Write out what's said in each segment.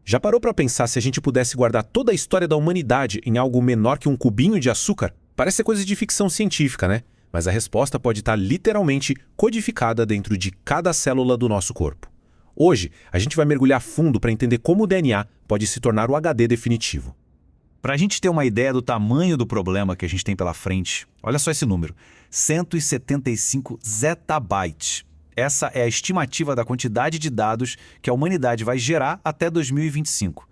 Já parou para pensar se a gente pudesse guardar toda a história da humanidade em algo menor que um cubinho de açúcar? Parece coisa de ficção científica, né? Mas a resposta pode estar literalmente codificada dentro de cada célula do nosso corpo. Hoje, a gente vai mergulhar fundo para entender como o DNA pode se tornar o HD definitivo. Para a gente ter uma ideia do tamanho do problema que a gente tem pela frente, olha só esse número, 175 zettabytes. Essa é a estimativa da quantidade de dados que a humanidade vai gerar até 2025.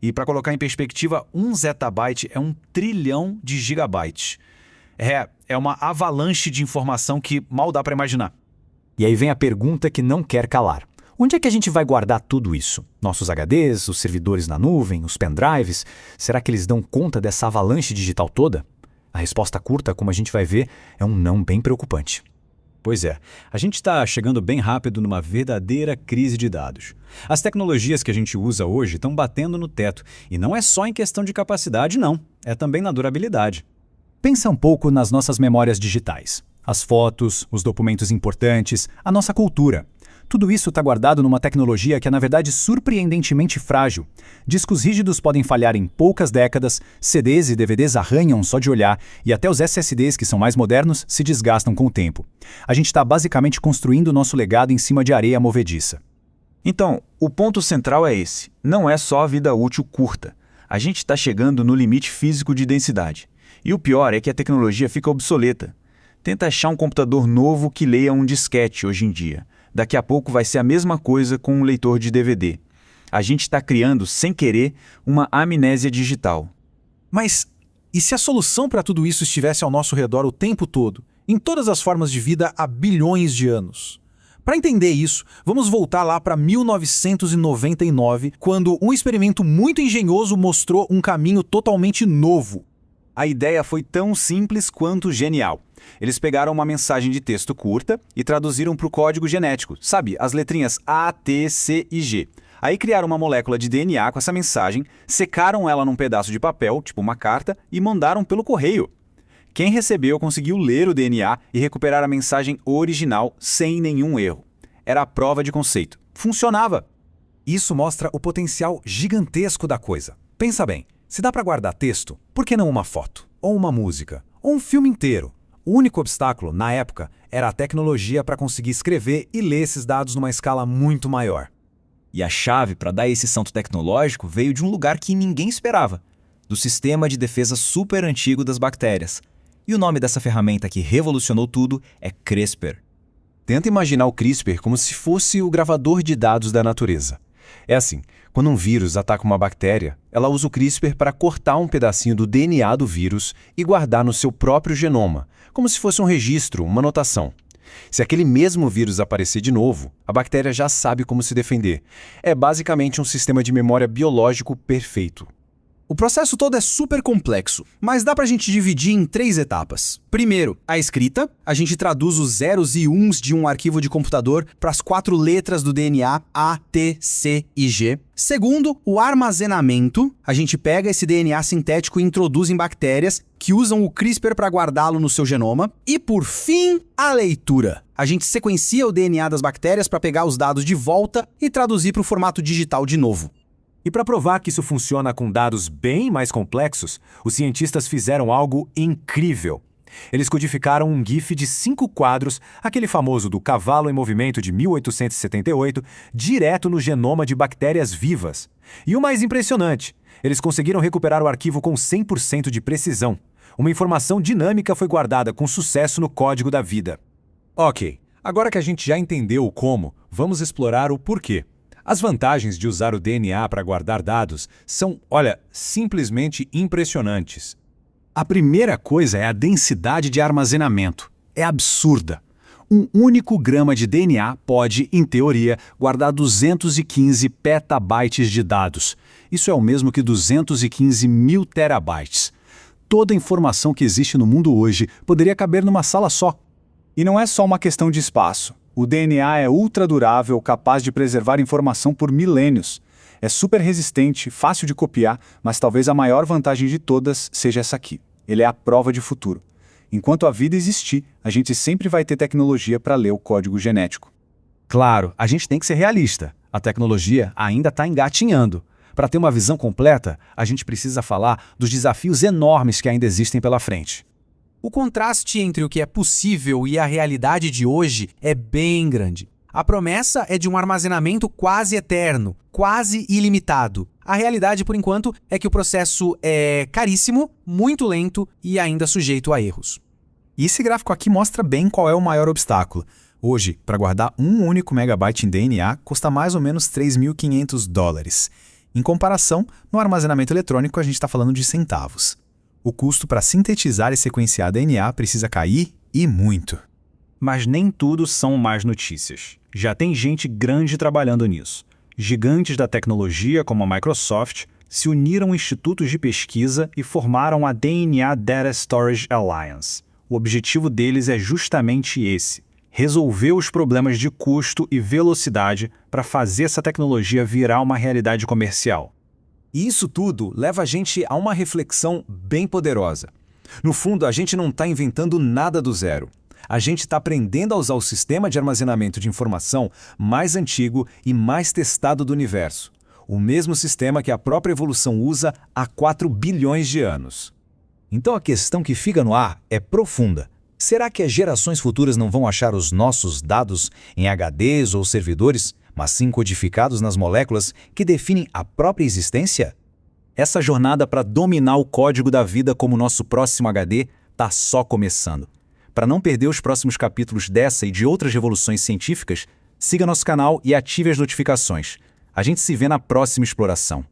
E para colocar em perspectiva, 1 zettabyte é 1 trilhão de gigabytes. É uma avalanche de informação que mal dá para imaginar. E aí vem a pergunta que não quer calar. Onde é que a gente vai guardar tudo isso? Nossos HDs, os servidores na nuvem, os pendrives? Será que eles dão conta dessa avalanche digital toda? A resposta curta, como a gente vai ver, é um não bem preocupante. Pois é, a gente está chegando bem rápido numa verdadeira crise de dados. As tecnologias que a gente usa hoje estão batendo no teto, e não é só em questão de capacidade, não. É também na durabilidade. Pensa um pouco nas nossas memórias digitais. As fotos, os documentos importantes, a nossa cultura. Tudo isso está guardado numa tecnologia que é, na verdade, surpreendentemente frágil. Discos rígidos podem falhar em poucas décadas, CDs e DVDs arranham só de olhar, e até os SSDs, que são mais modernos, se desgastam com o tempo. A gente está basicamente construindo o nosso legado em cima de areia movediça. Então, o ponto central é esse. Não é só a vida útil curta. A gente está chegando no limite físico de densidade. E o pior é que a tecnologia fica obsoleta. Tenta achar um computador novo que leia um disquete hoje em dia. Daqui a pouco vai ser a mesma coisa com um leitor de DVD. A gente está criando, sem querer, uma amnésia digital. Mas e se a solução para tudo isso estivesse ao nosso redor o tempo todo, em todas as formas de vida há bilhões de anos? Para entender isso, vamos voltar lá para 1999, quando um experimento muito engenhoso mostrou um caminho totalmente novo. A ideia foi tão simples quanto genial. Eles pegaram uma mensagem de texto curta e traduziram para o código genético, sabe, as letrinhas A, T, C e G. Aí criaram uma molécula de DNA com essa mensagem, secaram ela num pedaço de papel, tipo uma carta, e mandaram pelo correio. Quem recebeu conseguiu ler o DNA e recuperar a mensagem original sem nenhum erro. Era a prova de conceito. Funcionava! Isso mostra o potencial gigantesco da coisa. Pensa bem, se dá para guardar texto, por que não uma foto? Ou uma música? Ou um filme inteiro? O único obstáculo, na época, era a tecnologia para conseguir escrever e ler esses dados numa escala muito maior. E a chave para dar esse salto tecnológico veio de um lugar que ninguém esperava, do sistema de defesa super antigo das bactérias. E o nome dessa ferramenta que revolucionou tudo é CRISPR. Tenta imaginar o CRISPR como se fosse o gravador de dados da natureza. É assim, quando um vírus ataca uma bactéria, ela usa o CRISPR para cortar um pedacinho do DNA do vírus e guardar no seu próprio genoma, como se fosse um registro, uma anotação. Se aquele mesmo vírus aparecer de novo, a bactéria já sabe como se defender. É basicamente um sistema de memória biológico perfeito. O processo todo é super complexo, mas dá pra gente dividir em 3 etapas. Primeiro, a escrita. A gente traduz os zeros e uns de um arquivo de computador para as 4 letras do DNA A, T, C e G. Segundo, o armazenamento. A gente pega esse DNA sintético e introduz em bactérias que usam o CRISPR para guardá-lo no seu genoma. E por fim, a leitura. A gente sequencia o DNA das bactérias para pegar os dados de volta e traduzir para o formato digital de novo. E para provar que isso funciona com dados bem mais complexos, os cientistas fizeram algo incrível. Eles codificaram um GIF de 5 quadros, aquele famoso do cavalo em movimento de 1878, direto no genoma de bactérias vivas. E o mais impressionante, eles conseguiram recuperar o arquivo com 100% de precisão. Uma informação dinâmica foi guardada com sucesso no código da vida. Ok, agora que a gente já entendeu o como, vamos explorar o porquê. As vantagens de usar o DNA para guardar dados são, simplesmente impressionantes. A primeira coisa é a densidade de armazenamento. É absurda. Um único grama de DNA pode, em teoria, guardar 215 petabytes de dados. Isso é o mesmo que 215 mil terabytes. Toda a informação que existe no mundo hoje poderia caber numa sala só. E não é só uma questão de espaço. O DNA é ultra durável, capaz de preservar informação por milênios. É super resistente, fácil de copiar, mas talvez a maior vantagem de todas seja essa aqui. Ele é a prova de futuro. Enquanto a vida existir, a gente sempre vai ter tecnologia para ler o código genético. Claro, a gente tem que ser realista. A tecnologia ainda está engatinhando. Para ter uma visão completa, a gente precisa falar dos desafios enormes que ainda existem pela frente. O contraste entre o que é possível e a realidade de hoje é bem grande. A promessa é de um armazenamento quase eterno, quase ilimitado. A realidade, por enquanto, é que o processo é caríssimo, muito lento e ainda sujeito a erros. E esse gráfico aqui mostra bem qual é o maior obstáculo. Hoje, para guardar um único megabyte em DNA, custa mais ou menos $3.500. Em comparação, no armazenamento eletrônico a gente está falando de centavos. O custo para sintetizar e sequenciar DNA precisa cair e muito. Mas nem tudo são más notícias. Já tem gente grande trabalhando nisso. Gigantes da tecnologia, como a Microsoft, se uniram a institutos de pesquisa e formaram a DNA Data Storage Alliance. O objetivo deles é justamente esse: resolver os problemas de custo e velocidade para fazer essa tecnologia virar uma realidade comercial. E isso tudo leva a gente a uma reflexão bem poderosa. No fundo, a gente não está inventando nada do zero. A gente está aprendendo a usar o sistema de armazenamento de informação mais antigo e mais testado do universo. O mesmo sistema que a própria evolução usa há 4 bilhões de anos. Então a questão que fica no ar é profunda. Será que as gerações futuras não vão achar os nossos dados em HDs ou servidores, mas sim codificados nas moléculas que definem a própria existência? Essa jornada para dominar o código da vida como nosso próximo HD está só começando. Para não perder os próximos capítulos dessa e de outras revoluções científicas, siga nosso canal e ative as notificações. A gente se vê na próxima exploração.